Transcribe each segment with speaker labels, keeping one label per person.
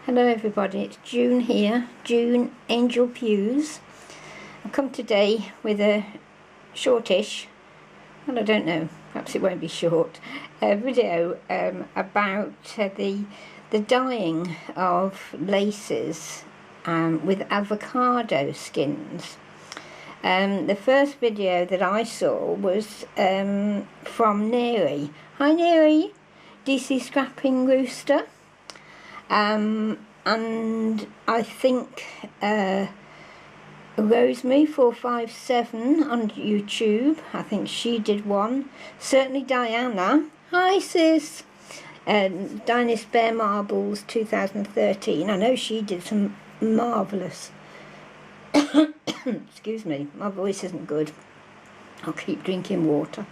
Speaker 1: Hello everybody, it's June here, June Angel Pews. I've come today with a shortish, well I don't know, perhaps it won't be short, video about the dyeing of laces with avocado skins. The first video that I saw was from Neri. Hi Neri, DC Scrapping Rooster. And I think Rosemary 457 on YouTube, I think she did one. Certainly Diana, hi sis, Dynast Bear Marbles 2013, I know she did some marvellous excuse me, my voice isn't good, I'll keep drinking water.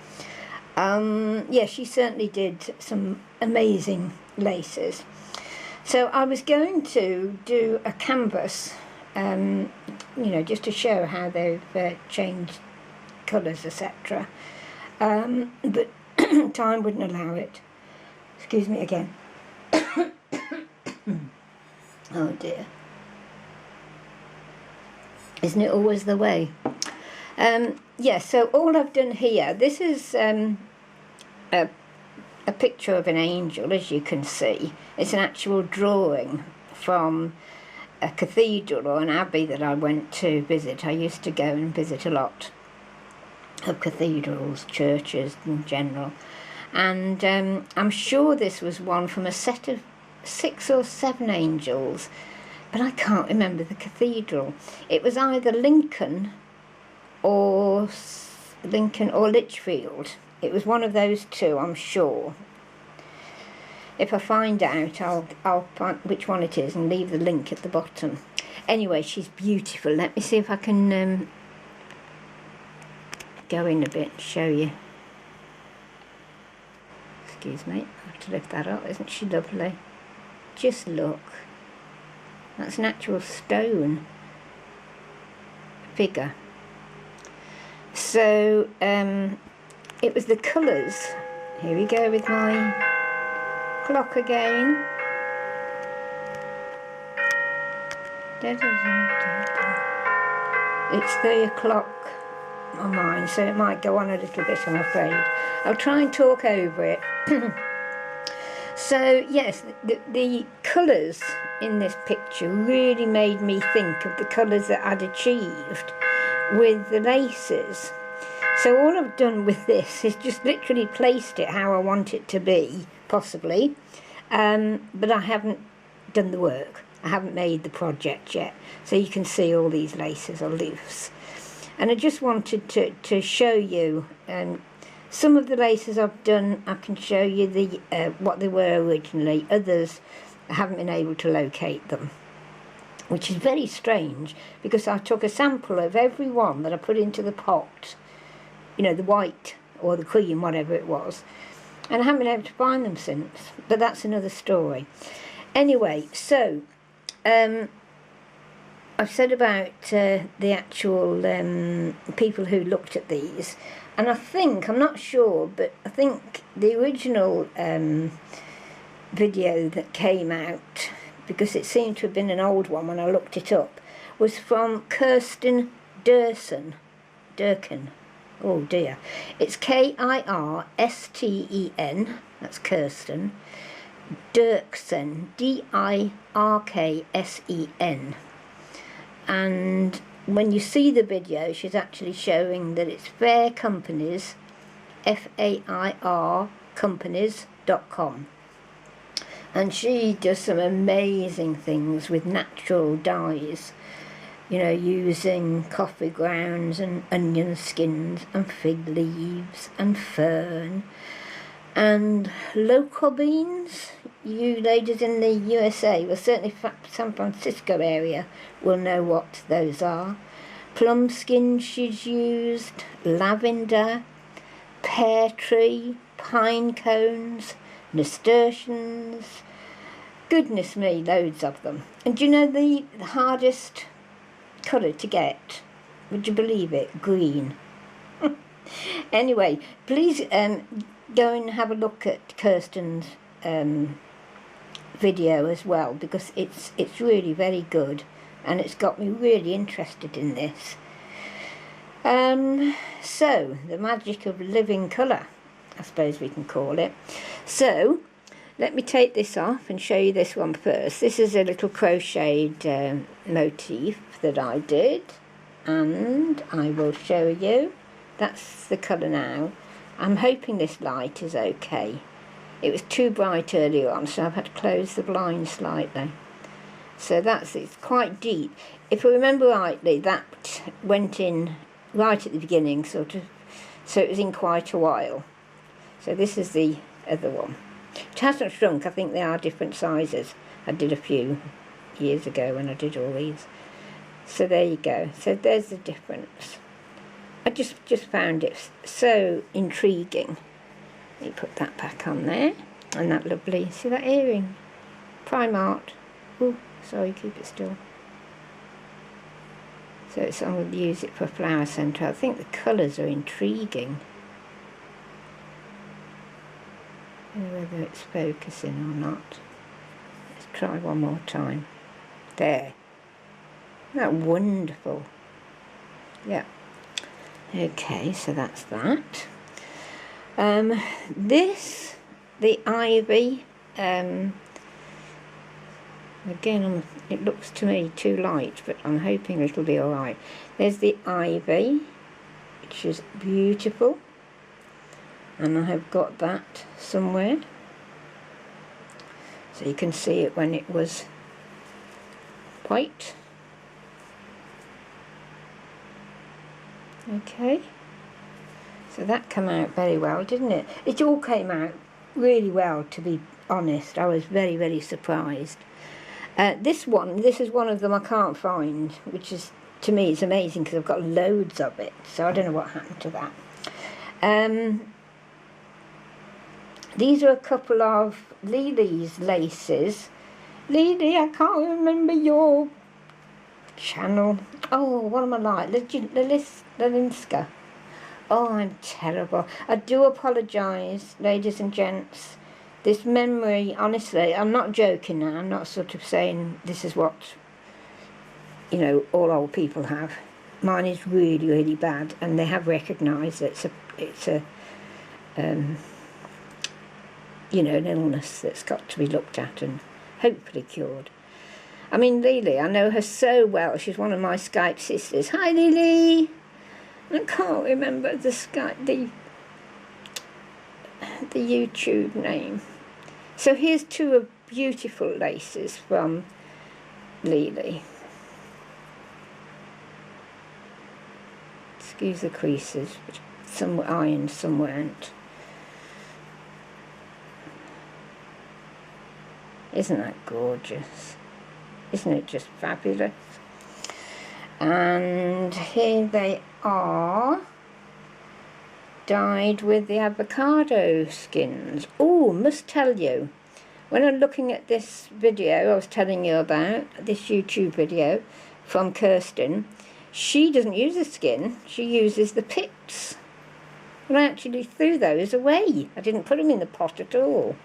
Speaker 1: Yeah, she certainly did some amazing laces. So I was going to do a canvas, you know, just to show how they've changed colours, etc. But time wouldn't allow it. Excuse me again. Oh dear. Isn't it always the way? Yeah, so all I've done here, this is a picture of an angel, as you can see. It's an actual drawing from a cathedral or an abbey that I went to visit. I used to go and visit a lot of cathedrals, churches in general. And I'm sure this was one from a set of 6 or 7 angels, but I can't remember the cathedral. It was either Lincoln or Lichfield. It was one of those two, I'm sure. If I find out, I'll find which one it is and leave the link at the bottom. Anyway, she's beautiful. Let me see if I can go in a bit and show you. Excuse me, I have to lift that up. Isn't she lovely? Just look. That's an actual stone figure. So, it was the colours. Here we go with my clock again. It's 3 o'clock on mine, so it might go on a little bit, I'm afraid. I'll try and talk over it. So, yes, the colours in this picture really made me think of the colours that I'd achieved with the laces. So all I've done with this is just literally placed it how I want it to be, possibly, but I haven't done the work. I haven't made the project yet, so you can see all these laces are loose. And I just wanted to show you some of the laces I've done. I can show you the what they were originally. Others, I haven't been able to locate them, which is very strange because I took a sample of every one that I put into the pot, you know, the white or the cream, whatever it was, and I haven't been able to find them since, but that's another story. Anyway, so I've said about the actual people who looked at these, and I think, I'm not sure, but I think the original video that came out, because it seemed to have been an old one when I looked it up, was from Kirsten Durkin. Oh dear. It's Kirsten, that's Kirsten, Dirksen, Dirksen. And when you see the video, she's actually showing that it's Fair Companies, FAIR companies.com. And she does some amazing things with natural dyes. You know, using coffee grounds and onion skins and fig leaves and fern and local beans. You ladies in the USA, well certainly San Francisco area, will know what those are. Plum skin she's used, lavender, pear tree, pine cones, nasturtiums. Goodness me, loads of them. And do you know the hardest colour to get? Would you believe it? Green. Anyway, please go and have a look at Kirsten's video as well, because it's really very good, and it's got me really interested in this. So the magic of living colour, I suppose we can call it. So let me take this off and show you this one first. This is a little crocheted motif that I did, and I will show you. That's the colour now. I'm hoping this light is okay. It was too bright earlier on, so I've had to close the blind slightly. So it's quite deep. If I remember rightly, that went in right at the beginning, sort of, so it was in quite a while. So this is the other one. It hasn't shrunk. I think they are different sizes. I did a few years ago when I did all these. So there you go. So there's the difference. I just found it so intriguing. Let me put that back on there. And that lovely, see that earring? Prime art. Oh, sorry, keep it still. So I'm going to use it for flower centre. I think the colours are intriguing. I don't know whether it's focusing or not. Let's try one more time. There. Isn't that wonderful? Yeah. Okay, so that's that. This, the ivy, again, it looks to me too light, but I'm hoping it'll be alright. There's the ivy, which is beautiful, and I have got that somewhere, so you can see it when it was white. Okay. So that came out very well, didn't it? It all came out really well, to be honest. I was very, very surprised. This is one of them I can't find, which is, to me, it's amazing because I've got loads of it. So I don't know what happened to that. These are a couple of Lily's laces. Lily, I can't remember your channel. Oh, what am I like? Lalinska. Oh, I'm terrible. I do apologise, ladies and gents. This memory, honestly, I'm not joking now. I'm not sort of saying this is what, you know, all old people have. Mine is really, really bad, and they have recognised that it's a you know, an illness that's got to be looked at and hopefully cured. I mean, Lily, I know her so well. She's one of my Skype sisters. Hi, Lily. I can't remember the YouTube name. So here's two of beautiful laces from Lily. Excuse the creases, but some were ironed, some weren't. Isn't that gorgeous? Isn't it just fabulous? And here they are, dyed with the avocado skins. Oh, must tell you, when I'm looking at this video I was telling you about, this YouTube video from Kirsten, she doesn't use the skin, she uses the pits. And I actually threw those away. I didn't put them in the pot at all.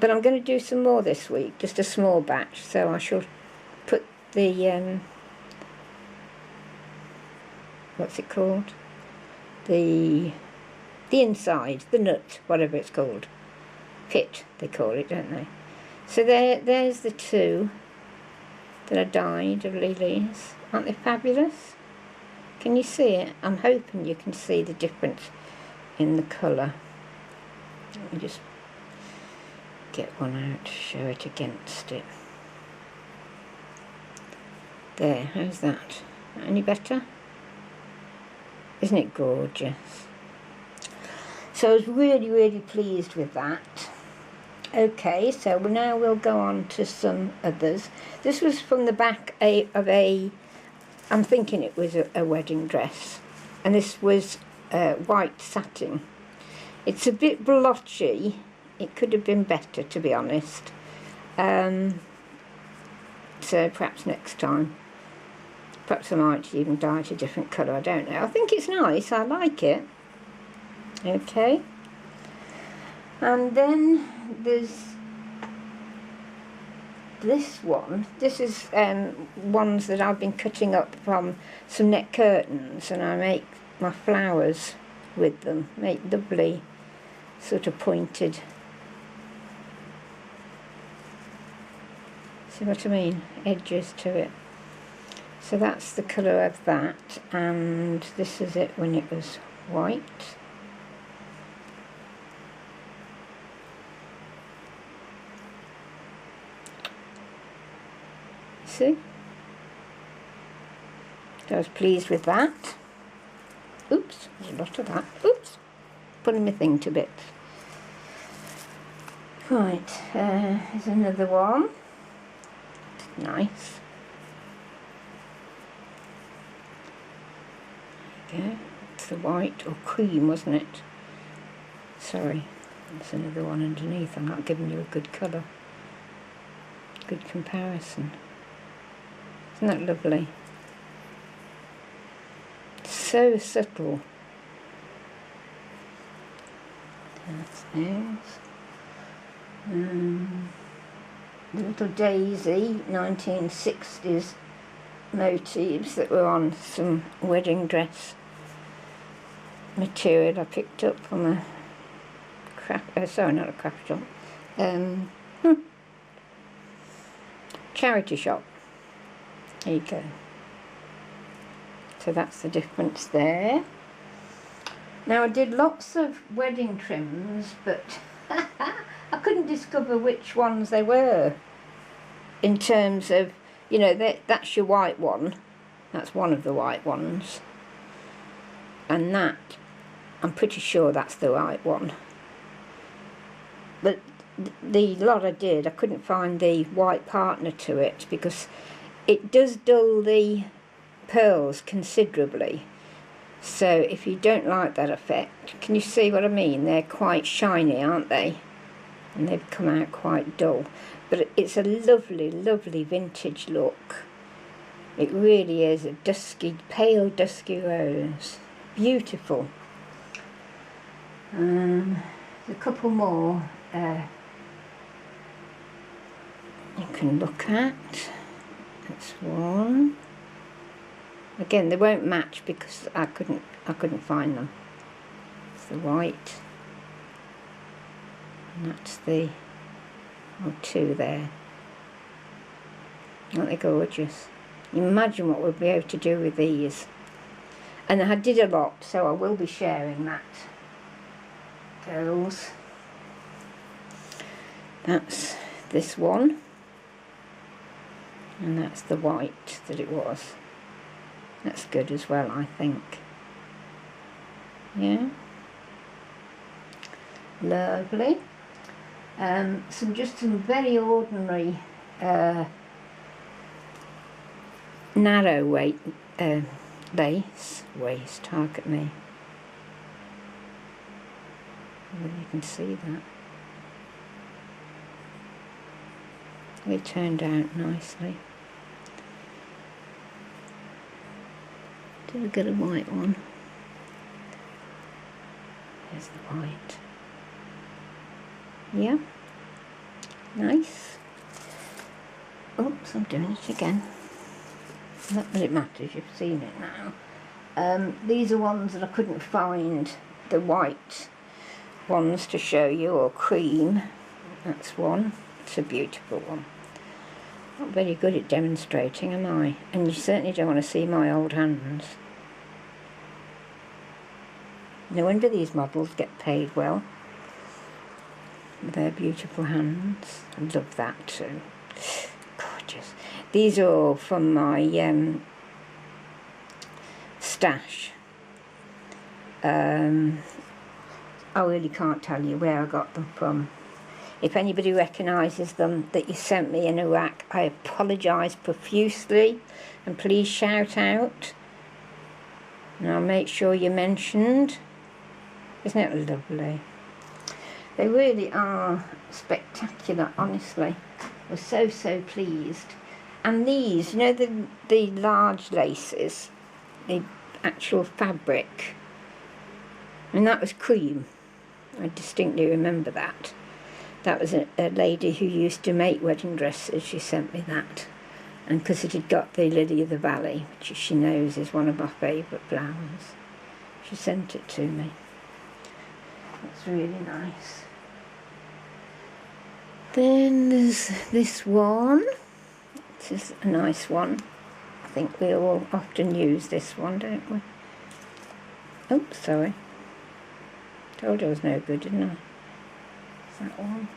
Speaker 1: But I'm going to do some more this week, just a small batch, so I shall put the what's it called? The inside, the nut, whatever it's called. Pit, they call it, don't they? So there's the two that are dyed of Lily's. Aren't they fabulous? Can you see it? I'm hoping you can see the difference in the colour. Let me just get one out to show it against it. There, how's that? Any better? Isn't it gorgeous? So I was really, really pleased with that. Okay, so now we'll go on to some others. This was from the back of a, I'm thinking it was a wedding dress. And this was white satin. It's a bit blotchy. It could have been better, to be honest. So perhaps next time. Perhaps I might even dye it a different colour, I don't know. I think it's nice, I like it. Okay. And then there's this one, this is ones that I've been cutting up from some net curtains, and I make my flowers with them, make lovely sort of pointed, see what I mean, edges to it. So that's the colour of that, and this is it when it was white. See? So I was pleased with that. Oops, there's a lot of that. Oops, putting my thing to bits. Right, here's another one. Nice. There you go. It's the white or cream, wasn't it? Sorry, there's another one underneath. I'm not giving you a good colour. Good comparison. Isn't that lovely? So subtle. That's those. The little daisy 1960s motifs that were on some wedding dress material I picked up from a sorry, not a craft shop, charity shop. There you go. So that's the difference there. Now I did lots of wedding trims, but I couldn't discover which ones they were in terms of, you know, that's your white one. That's one of the white ones. And that, I'm pretty sure that's the right one. But the lot I did, I couldn't find the white partner to it because it does dull the pearls considerably. So if you don't like that effect, can you see what I mean? They're quite shiny, aren't they? And they've come out quite dull. But it's a lovely, lovely vintage look. It really is a dusky, pale dusky rose. Beautiful. There's a couple more you can look at. That's one. Again, they won't match because I couldn't find them. It's the white, and that's the two there. Aren't they gorgeous? Imagine what we'll be able to do with these. And I did a lot, so I will be sharing that, girls. That's this one, and that's the white that it was. That's good as well, I think. Yeah. Lovely. Some very ordinary narrow weight lace. Waist, target me. Whether you can see that. They turned out nicely. Did we get a white one? There's the white. Yeah. Nice. Oops, I'm doing it again. Not that it matters, you've seen it now. These are ones that I couldn't find the white ones to show you, or cream. That's one. It's a beautiful one. Not very good at demonstrating, am I? And you certainly don't want to see my old hands. No wonder these models get paid well with their beautiful hands. I love that too. Gorgeous. These are all from my stash. I really can't tell you where I got them from. If anybody recognises them that you sent me in Iraq, I apologise profusely, and please shout out and I'll make sure you're mentioned. Isn't it lovely? They really are spectacular, honestly. I was so pleased. And these, you know, the large laces, the actual fabric, and that was cream. I distinctly remember that. That was a lady who used to make wedding dresses. She sent me that. And because it had got the Lily of the Valley, which she knows is one of my favourite flowers, she sent it to me. It's really nice. Then there's this one. This is a nice one. I think we all often use this one, don't we? Oh, sorry. Told you I was no good, didn't I? That one.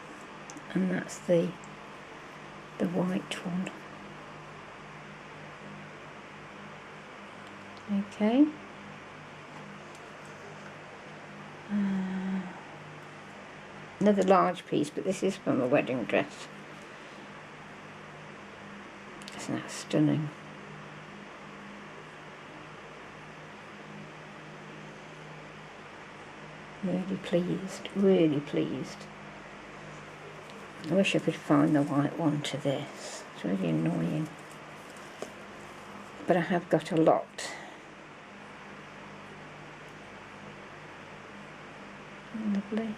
Speaker 1: And that's the white one. Okay. Another large piece, but this is from a wedding dress. Isn't that stunning? Really pleased, really pleased. I wish I could find the white one to this. It's really annoying. But I have got a lot. Lovely.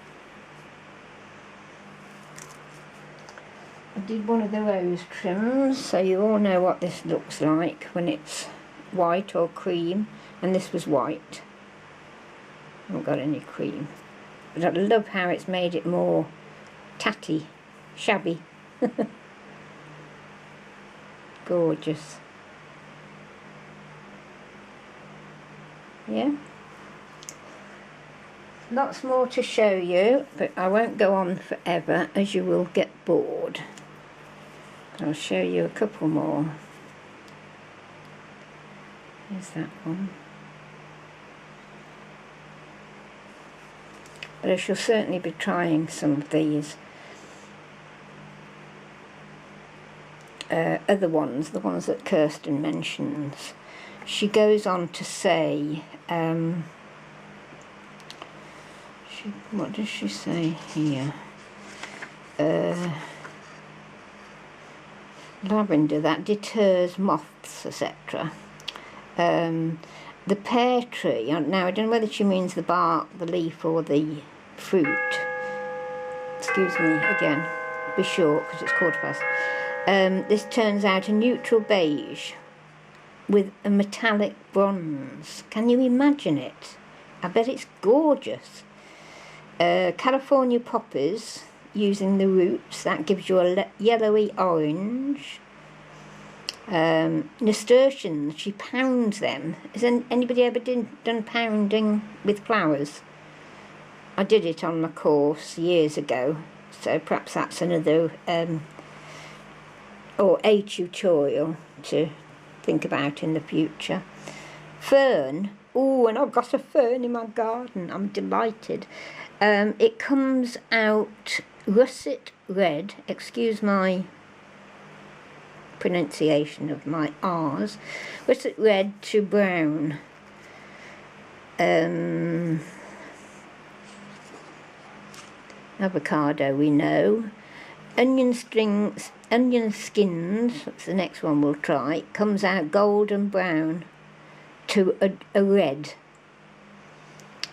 Speaker 1: I did one of the rose trims, so you all know what this looks like when it's white or cream, and this was white. I haven't got any cream. But I love how it's made it more tatty, shabby. Gorgeous. Yeah. Lots more to show you, but I won't go on forever as you will get bored. I'll show you a couple more. Here's that one. But I shall certainly be trying some of these other ones, the ones that Kirsten mentions. She goes on to say, what does she say here? Lavender, that deters moths, etc. The pear tree, now I don't know whether she means the bark, the leaf or the fruit. Excuse me again, be short because it's 1:15. This turns out a neutral beige with a metallic bronze. Can you imagine it? I bet it's gorgeous. California poppies, using the roots, that gives you a yellowy orange. Nasturtiums, she pounds them. Has anybody ever done pounding with flowers? I did it on my course years ago, so perhaps that's another or a tutorial to think about in the future. Fern, oh, and I've got a fern in my garden, I'm delighted. It comes out russet red, excuse my pronunciation of my R's, russet red to brown. Avocado we know. Onion skins, that's the next one we'll try, comes out golden brown to a red.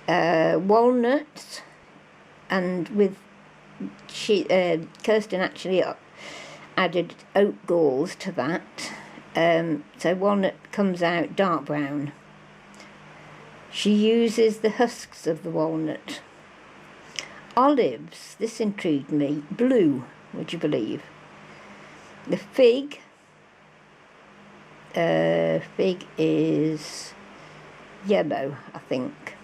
Speaker 1: Walnuts, and with Kirsten actually added oat galls to that, so walnut comes out dark brown. She uses the husks of the walnut. Olives, this intrigued me, blue, would you believe? The fig is yellow, I think.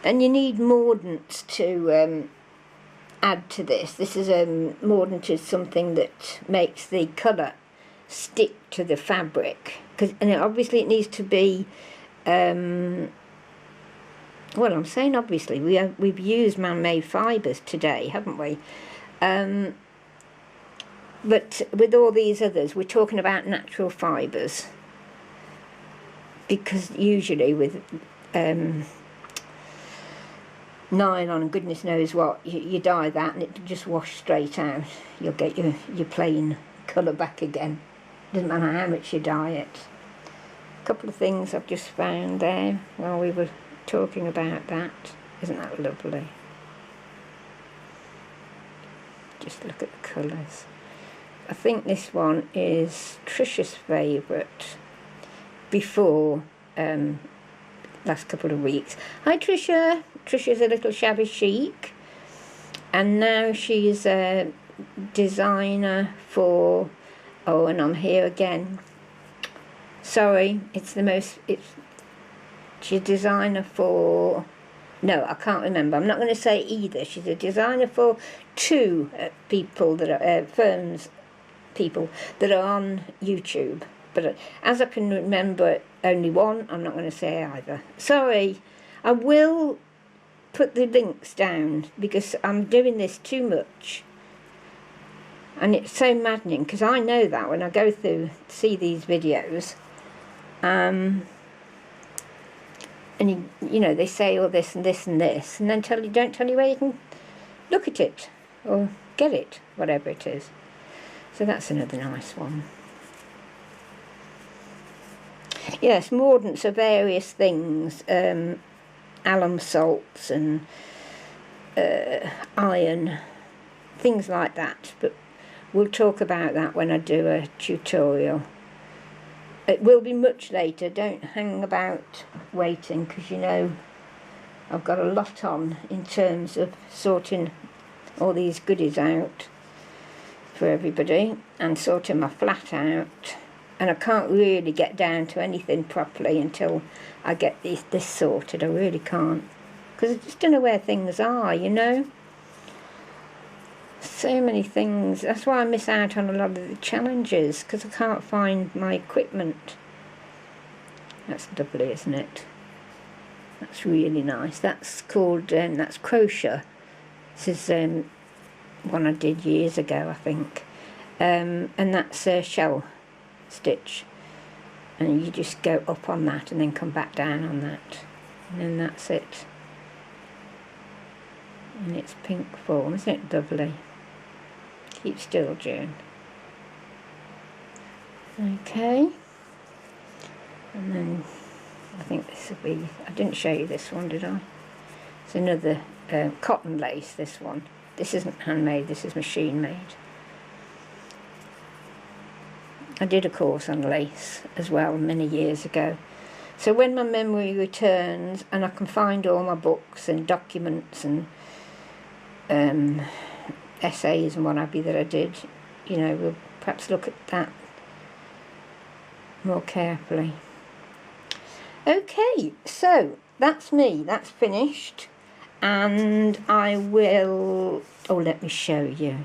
Speaker 1: And you need mordant to add to this. This is mordant is something that makes the colour stick to the fabric, and obviously it needs to be well, I'm saying obviously we've used man-made fibres today, haven't we? But with all these others we're talking about natural fibres, because usually with nylon and goodness knows what, you dye that and it'll just wash straight out. You'll get your plain colour back again. Doesn't matter how much you dye it. A couple of things I've just found there while we were talking about that. Isn't that lovely? just look at the colours. I think this one is Trisha's favourite before last couple of weeks. Hi Trisha! Trisha's a little shabby chic, and now she's a designer for, oh, and I'm here again. Sorry, she's a designer for, no, I can't remember. I'm not going to say either. She's a designer for two people that are people that are on YouTube. But as I can remember only one, I'm not going to say either. Sorry, I will put the links down because I'm doing this too much. And it's so maddening because I know that when I go through, see these videos, and you know, they say all this and this and this, and then don't tell you where you can look at it or get it, whatever it is. So that's another nice one. Yes, mordants of various things, alum salts and iron, things like that. But we'll talk about that when I do a tutorial. It will be much later. Don't hang about waiting, because you know I've got a lot on in terms of sorting all these goodies out for everybody and sorting my flat out, and I can't really get down to anything properly until I get this sorted. I really can't, because I just don't know where things are, you know. So many things. That's why I miss out on a lot of the challenges, because I can't find my equipment. That's lovely, isn't it? That's really nice. That's called that's crochet. This is one I did years ago, I think, and that's a shell stitch, and you just go up on that and then come back down on that, and then that's it. And it's pink form, isn't it lovely? Keep still, June. Okay, and then I think this will be, I didn't show you this one, did I? It's another cotton lace, this one. This isn't handmade, this is machine made. I did a course on lace as well many years ago. So when my memory returns and I can find all my books and documents and essays and what have you that I did, you know, we'll perhaps look at that more carefully. Okay, so that's me, that's finished, and I will, oh, let me show you.